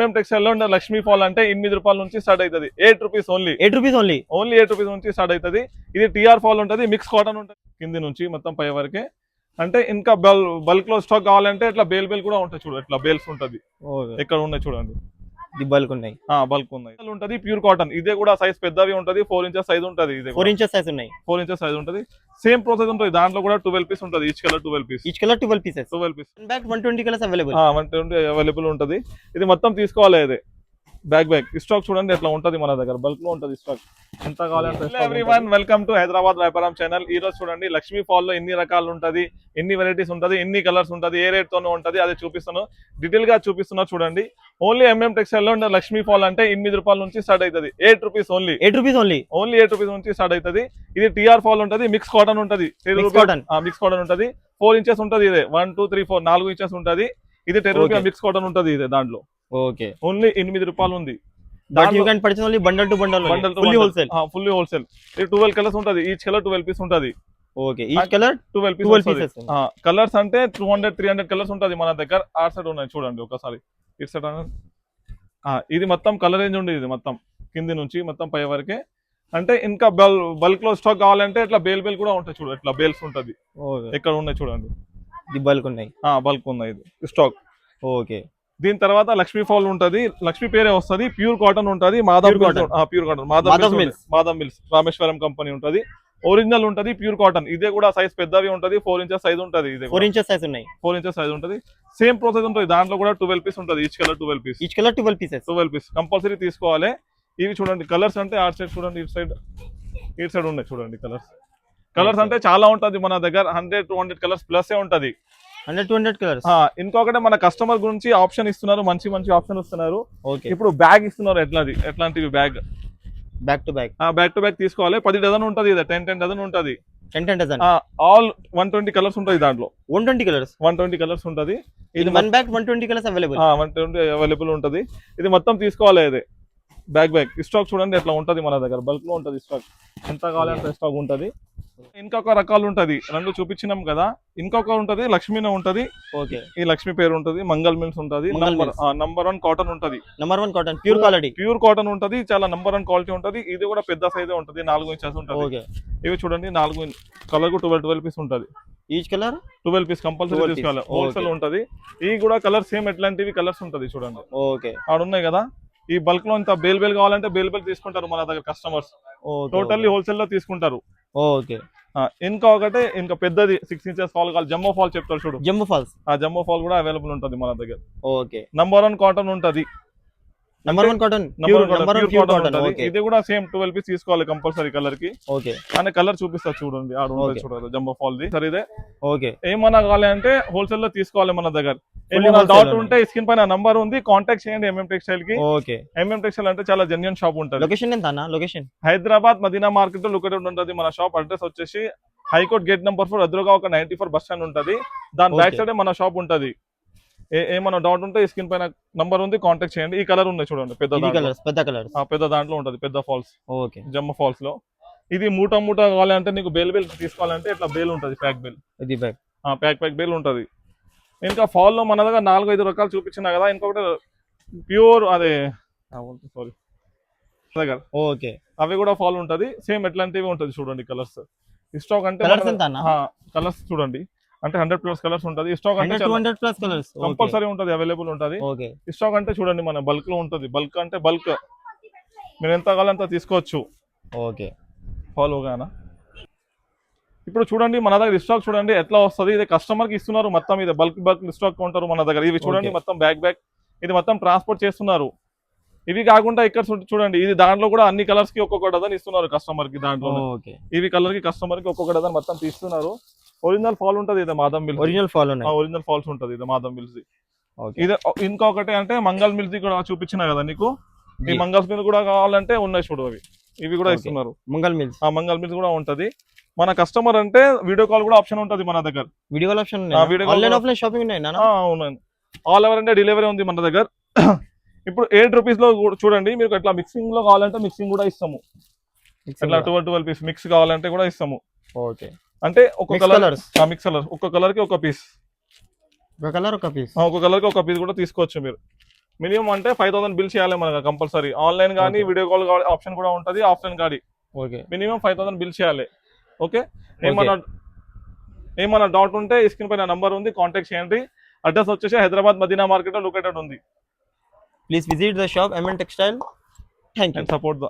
మేము టెక్స్టైల్ లో లక్ష్మీ ఫాల్ అంటే 8 రూపాయల నుంచి స్టార్ట్ అవుతుంది. 8 rupees only. 8 rupees only. Only 8 rupees నుంచి స్టార్ట్ అవుతుంది. ఇది టీఆర్ ఫాల్ ఉంటుంది, మిక్స్ కాటన్ ఉంటుంది కింది నుంచి మొత్తం పై వరకే. అంటే ఇంకా బల్క్ లో స్టాక్ కావాలంటే ఇట్లా బేల్ కూడా ఉంటాయి చూడు, ఇట్లా బేల్స్ ఉంటుంది ఎక్కడ ఉన్నాయి చూడండి. బల్క్ ఉన్నాయి, బల్క్ ఉన్నాయి ఉంటది. ప్యూర్ కాటన్ ఇదే కూడా సైజ్ పెద్దవి ఉంటది, 4 ఇంచెస్ సైజ్ ఉంటది. ఇది 4 ఇంచెస్ సైజ్ ఉన్నాయి, 4 ఇంచెస్ సైజ్ ఉంటది. సేమ్ ప్రాసెస్ ఉంటుంది. దాంట్లో కూడా 12 పీస్ ఉంటుంది. Each colour 12 piece. Each colour 12 pieces. 12 piece. Back 120 colours available. 120 available ఉంటది. ఇది మొత్తం తీసుకోవాలి. ఇది బ్యాక్ స్టాక్ చూడండి ఎట్లా ఉంటది మన దగ్గర, బల్క్ లో ఉంటది స్టాక్. ఎంత కావాలంటే ఎవ్రీవన్, వెల్కమ్ టు హైదరాబాద్ వ్యాపారం ఛానల్. ఈ రోజు చూడండి లక్ష్మీ ఫాల్ లో ఎన్ని రకాలు ఉంటది, ఎన్ని వెరైటీస్ ఉంటది, ఎన్ని కలర్స్ ఉంటది, ఏ రేట్ తోనే ఉంటది అది చూపిస్తాను. డీటెయిల్ గా చూపిస్తున్నా చూడండి. ఓన్లీ ఎంఎం టెక్స్టైల్ లో లక్ష్మీ ఫాల్ అంటే 8 రూపాయల నుంచి స్టార్ట్ అవుతుంది. 8 rupees only. 8 rupees only. Only 8 rupees నుంచి స్టార్ట్ అవుతుంది. ఇది టీఆర్ ఫాల్ ఉంటది, మిక్స్ కాటన్ ఉంటది. మిక్స్ కాటన్ ఉంటది. 4 ఇంచెస్ ఉంటది. ఇదే 1 2 3 4 4 ఇంచెస్ ఉంటది. ఇది 10 రూపీస్ మిక్స్ కాటన్ ఉంటది. ఇదే దాంట్లో ఓకే ఓన్లీ 8 రూపాయలు ఉంది. But you can purchase only bundle to bundle fully wholesale. Fully wholesale. ఇది 12 కలర్స్ ఉంటది. ఈచ్ కలర్ 12 పీస్ ఉంటది. Okay each colour 12 pieces. Colours అంటే 200 300 కలర్స్ ఉంటది మన దగ్గర. ఆ సైడ్ ఉన్నాయి చూడండి ఒకసారి. ఇట్ సైడ్ ఇది మొత్తం కలర్ రేంజ్ ఉంది. ఇది మొత్తం కింది నుంచి మొత్తం పై వరకే. అంటే ఇంకా బల్క్ లో స్టాక్ కావాలంటే ఇట్లా బేల్ కూడా ఉంటాయి చూడు, ఇట్లా బేల్స్ ఉంటది ఎక్కడ ఉన్నాయి చూడండి. ఇది బల్క్ ఉన్నాయి, బల్క్ ఉన్నాయి ఇది స్టాక్. ఓకే. దీని తర్వాత లక్ష్మీ ఫాల్ ఉంటది. లక్ష్మీ పేరే వస్తుంది. ప్యూర్ కాటన్ ఉంటది. Pure cotton Madhav mills Rameswaram company ఉంటది. ఒరిజినల్ ఉంటది ప్యూర్ కాటన్. ఇదే కూడా సైజ్ పెద్దవి ఉంటది. 4 ఇంచెస్ సైజ్ ఉంటది. ఇది 4 ఇంచెస్ సైజ్ ఉన్నాయి, 4 ఇంచెస్ సైజ్ ఉంటది. సేమ్ ప్రాసెస్ ఉంటుంది. దాంట్లో కూడా 12 పీస్ ఉంటది. Each colour 12 piece. Each colour 12 pieces. 12 piece compulsory తీసుకోవాలి. ఇవి చూడండి కలర్స్ అంటే ఆ సైడ్ చూడండి, ఇటు సైడ్ ఉన్నాయి చూడండి కలర్స్ అంటే చాలా ఉంటది మన దగ్గర. 100 200 కలర్స్ ప్లస్ ఉంటది. 100 200 కలర్స్. ఇంకొకటి మన కస్టమర్ గురించి ఆప్షన్ ఇస్తున్నారు, మంచి ఆప్షన్ ఇస్తున్నారు. ఇప్పుడు బ్యాగ్ ఇస్తున్నారు. ఎట్లాంటివి బ్యాగ్ టు బ్యాగ్ తీసుకోవాలి. 10 డజన్ ఉంటది. ఇది 10 డజన్ ఉంటది. 10 డజన్. ఆల్ 120 కలర్స్ ఉంటది. దాంట్లో 120 కలర్స్ ఉంటది. ఇది 1 బ్యాగ్ 120 కలర్స్ అవైలబుల్. 120 అవైలబుల్ ఉంటది. ఇది మొత్తం తీసుకోవాలి. ఇది బ్యాగ్ స్టాక్ చూడండి ఎట్లా ఉంటది మన దగ్గర, బల్క్ లో ఉంటది స్టాక్. ఎంత కావాలంటే స్టాక్ ఉంటది. ఇంకొక రకాలు ఉంటది. 2 చూపించినాం కదా. ఇంకొక ఉంటది లక్ష్మీనే ఉంటది. ఓకే. ఈ లక్ష్మీ పేరు ఉంటది. మంగళ మిల్స్ ఉంటది. నంబర్ 1 కాటన్ ఉంటది. నంబర్ 1 కాటన్ ప్యూర్ కాటన్ ఉంటది. చాలా నంబర్ 1 క్వాలిటీ ఉంటది. ఇది కూడా పెద్ద సైజే ఉంటది. 4 ఇంచెస్ ఉంటది. ఓకే. ఇవి చూడండి 4 కలర్ 12 పీస్ ఉంటది. ఈచ్ కలర్ 12 పీస్ కంపల్సరీ తీసుకోవాలి. హోల్సేల్ ఉంటది. ఈ కూడా కలర్ సేమ్ ఎట్లాంటివి కలర్స్ ఉంటది చూడండి. ఓకే. ఆడున్నాయి కదా. ఈ బల్క్ లో ఇంత బేల్ కావాలంటే బేల్ తీసుకుంటారు మన దగ్గర కస్టమర్స్. టోటల్లీ హోల్సేల్ లో తీసుకుంటారు. ఓకే. ఇంకా పెద్దది 6 ఇంచెస్ ఫాల్ కావాలి. జమ్మో ఫాల్ చెప్తారు చూడు, జమ్మో ఫాల్ కూడా అవైలబుల్ ఉంటది మన దగ్గర. ఓకే. నంబర్ 1 కాటన్ ఉంటది. ఇది కూడా సేమ్ 12 పీస్ తీసుకోవాలి కంపల్సరీ కలర్ కి. ఓకే. అనే కలర్ చూపిస్తా చూడండి. చూడాలి జమ్మో ఫాల్ ది. సరే ఇదే. ఓకే. ఏమన్నా కావాలి అంటే హోల్సేల్ లో తీసుకోవాలి మన దగ్గర. ఏమైనా డౌట్ ఉంటే స్క్రీన్ పైన నంబర్ ఉంది, కాంటాక్ట్ చేయండి ఎంఎం టెక్స్టైల్ కి. ఓకే. ఎంఎం టెక్స్టైల్ అంటే చాలా జెన్యూన్ షాప్ ఉంటది. లొకేషన్ ఎంత అన్న? లొకేషన్ హైదరాబాద్ మదీనా మార్కెట్ లో లొకేటెడ్ ఉంటది. మన షాప్ అడ్రస్ వచ్చేసి హైకోర్ట్ గేట్ నెంబర్ 4 ఎదురుగా ఒక 94 బస్ స్టాండ్ ఉంటది. దాని బ్యాక్ సైడ్ మన షాప్ ఉంటది. ఏమన్నా డౌట్ ఉంటే స్క్రీన్ పైన నంబర్ ఉంది, కాంటాక్ట్ చేయండి. ఈ కలర్ ఉన్నాయి చూడండి, పెద్ద దాంట్లో ఉంటది. పెద్ద ఫాల్స్. ఓకే. జమ్మ ఫాల్స్ లో ఇది మూట కావాలంటే నీకు బేల్ తీసుకోవాలంటే ఇట్లా బేల్ ఉంటది. ప్యాక్ బేల్ ఉంటది. ఇంకా ఫాల్ లో మన దగ్గర 4-5 రకాలు చూపించినా కదా. ఇంకొకటి ప్యూర్ అదే సారీ దగ్గర. ఓకే. అవి కూడా ఫాల్ ఉంటది. సేమ్ ఎట్లాంటివి ఉంటది చూడండి కలర్స్. స్టాక్ అంటే కలర్స్ చూడండి అంటే 100+ కలర్స్ ఉంటది. స్టాక్ అంటే 200+ కలర్స్ కంపల్సరీ ఉంటది, అవైలబుల్ ఉంటది. స్టాక్ అంటే చూడండి మన బల్క్ లో ఉంటది. బల్క్ అంటే బల్క్ మీరు ఎంత కావాలంత తీసుకోవచ్చు. ఓకే. ఫాల్ ఓకేనా. ఇప్పుడు చూడండి మన దగ్గర స్టాక్ చూడండి ఎట్లా వస్తుంది. ఇది కస్టమర్ కి ఇస్తున్నారు. మొత్తం ఇది బల్క్ స్టాక్ కొంటారు మన దగ్గర. ఇవి చూడండి మొత్తం బ్యాగ్ ఇది మొత్తం ట్రాన్స్పోర్ట్ చేస్తున్నారు. ఇవి కాకుండా ఇక్కడ చూడండి ఇది దాంట్లో కూడా అన్ని కలర్స్ కి ఒక్కొక్క డజన్ ఇస్తున్నారు కస్టమర్ కి. దాంట్లో ఇవి కలర్ కి కస్టమర్ కి ఒక్కొక్క డజన్ మొత్తం తీస్తున్నారు. ఒరిజినల్ ఫాల్ ఉంటది. ఇది మాధవ్ మిల్స్ ఒరిజినల్ ఫాల్స్ ఉంటది. ఇది మాధవ్ మిల్స్. ఇది ఇంకొకటి అంటే మంగళ మిల్స్ కూడా చూపించిన కదా నీకు. ఈ మంగళ మిల్స్ కూడా కావాలంటే ఉన్నాయి చూడు. ఇవి కూడా ఇస్తున్నారు. మంగళ మిల్స్ కూడా ఉంటది. మన కస్టమర్ అంటే వీడియో కాల్ కూడా ఆప్షన్ ఉంటది మన దగ్గర. ఆల్ ఓవర్ ఇండియా డెలివరీ ఉంది మన దగ్గర. ఇప్పుడు 8 రూపీస్ లో చూడండి మీకు ఎట్లా మిక్సింగ్ లో కావాలంటే మిక్సింగ్ కూడా ఇస్తాము. ఇట్లా 12 పీస్ మిక్స్ కావాలంటే కూడా ఇస్తాము. ఓకే. అంటే ఒక కలర్ మిక్స్ కలర్ ఒక్క కలర్ కి ఒక పీస్. ఒక కలర్ ఒక పీస్ ఒక కలర్ కి ఒక పీస్ కూడా తీసుకోవచ్చు మీరు. మినిమం అంటే 5,000 బిల్ చేయాలి మనకు కంపల్సరీ. ఆన్లైన్ కానీ Okay. వీడియో కాల్ ఆప్షన్ కూడా ఉంటుంది, ఆఫ్లైన్ కానీ ఓకే మినిమం 5,000 బిల్ చేయాలి. ఓకే, ఏమన్నా డౌట్ ఉంటే ఈ స్క్రీన్ పైన నంబర్ ఉంది, కాంటాక్ట్ చేయండి. అడ్రస్ వచ్చేసి హైదరాబాద్ మదీనా మార్కెట్ లో లొకేటెడ్ ఉంది. Please visit the shop MN textile. Thank you. And support the